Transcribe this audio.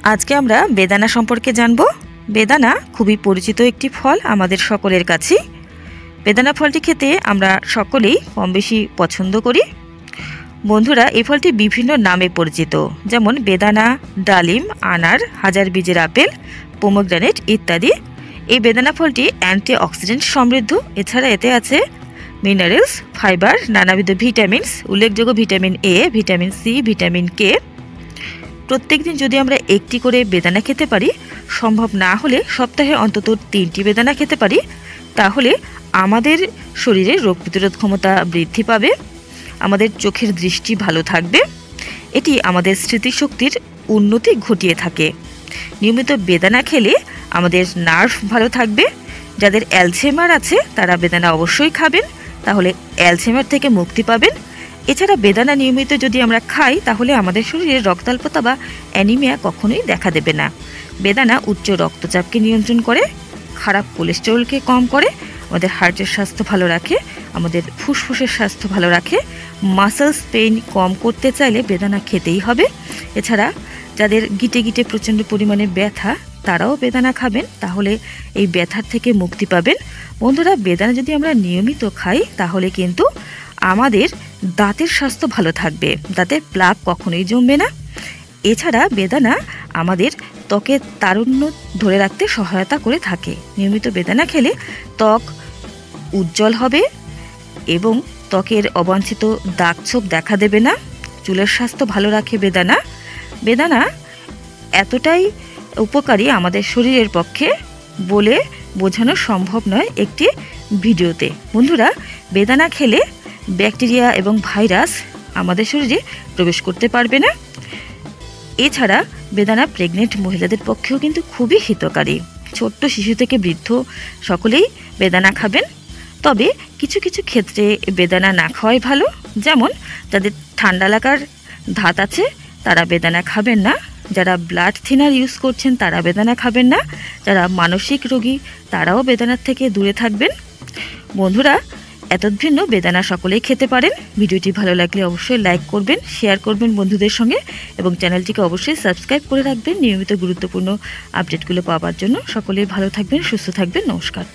আজকে আমরা বেদানা সম্পর্কে জানব। বেদানা খুবই পরিচিত একটি ফল আমাদের সকলের কাছেই। বেদানা ফলটি খেতে আমরা সকলেই কম বেশি পছন্দ করি। বন্ধুরা, এই ফলটি বিভিন্ন নামে পরিচিত, যেমন বেদানা, ডালিম, আনার, হাজার বীজের আপেল, পোমোগ্রানেট ইত্যাদি। এই বেদানা ফলটি অ্যান্টিঅক্সিডেন্ট সমৃদ্ধ। এছাড়া এতে আছে মিনারেলস, ফাইবার, নানাবিধ ভিটামিনস, উল্লেখযোগ্য vitamin A, vitamin C, vitamin K. প্রত্যেক দিন যদি আমরা একটি করে বেদানা খেতে পারি, সম্ভব না হলে সপ্তাহে অন্তত 3টি বেদানা খেতে পারি, তাহলে আমাদের শরীরে রোগ প্রতিরোধ ক্ষমতা বৃদ্ধি পাবে, আমাদের চোখের দৃষ্টি ভালো থাকবে, এটি আমাদের স্মৃতিশক্তির উন্নতি ঘটিয়ে থাকে। নিয়মিত বেদানা খেলে আমাদের নার্ভ ভালো থাকবে। যাদের অ্যালঝেইমার আছে তারা বেদানা অবশ্যই খাবেন, তাহলে অ্যালঝেইমার থেকে মুক্তি পাবেন। এছাড়া বেদানা নিয়মিত যদি আমরা খাই, তাহলে আমাদের শরীরে রক্তাল্পতা বা অ্যানিমিয়া কখনোই দেখা দেবে না। বেদানা উচ্চ রক্তচাপকে নিয়ন্ত্রণ করে, খারাপ কোলেস্টেরলকে কম করে, আমাদের হার্টের স্বাস্থ্য ভালো রাখে, আমাদের ফুসফুসের স্বাস্থ্য ভালো রাখে। মাসেলস পেইন কম করতে চাইলে বেদানা খেতেই হবে। এছাড়া যাদের গিটে গিটে প্রচণ্ড পরিমাণে ব্যথা, তারাও বেদানা খাবেন, তাহলে এই ব্যথার থেকে মুক্তি পাবেন। বন্ধুরা, বেদানা যদি আমরা নিয়মিত খাই, তাহলে কিন্তু আমাদের দাঁতের স্বাস্থ্য ভালো থাকবে, দাঁতের প্লাক কখনোই জমবে না। এছাড়া বেদানা আমাদের ত্বকের তারুণ্য ধরে রাখতে সহায়তা করে থাকে। নিয়মিত বেদানা খেলে ত্বক উজ্জ্বল হবে এবং ত্বকের অবাঞ্ছিত দাগছোপ দেখা দেবে না। চুলের স্বাস্থ্য ভালো রাখে বেদানা। বেদানা এতটাই উপকারী আমাদের শরীরের পক্ষে বলে বোঝানো সম্ভব নয় একটি ভিডিওতে। বন্ধুরা, বেদানা খেলে ব্যাকটেরিয়া এবং ভাইরাস আমাদের শরীরে প্রবেশ করতে পারবে না। এছাড়া বেদানা প্রেগনেন্ট মহিলাদের পক্ষেও কিন্তু খুবই হিতকারী। ছোট্ট শিশু থেকে বৃদ্ধ সকলেই বেদানা খাবেন, তবে কিছু কিছু ক্ষেত্রে বেদানা না খাওয়াই ভালো। যেমন যাদের ঠান্ডা লাগার ধাত আছে তারা বেদানা খাবেন না, যারা ব্লাড থিনার ইউজ করছেন তারা বেদানা খাবেন না, যারা মানসিক রোগী তারাও বেদানার থেকে দূরে থাকবেন। বন্ধুরা, এতদ্ভিন্ন বেদানা সকলেই খেতে পারেন। ভিডিওটি ভালো লাগলে অবশ্যই লাইক করবেন, শেয়ার করবেন বন্ধুদের সঙ্গে এবং চ্যানেলটিকে অবশ্যই সাবস্ক্রাইব করে রাখবেন নিয়মিত গুরুত্বপূর্ণ আপডেটগুলো পাওয়ার জন্য। সকলেই ভালো থাকবেন, সুস্থ থাকবেন। নমস্কার।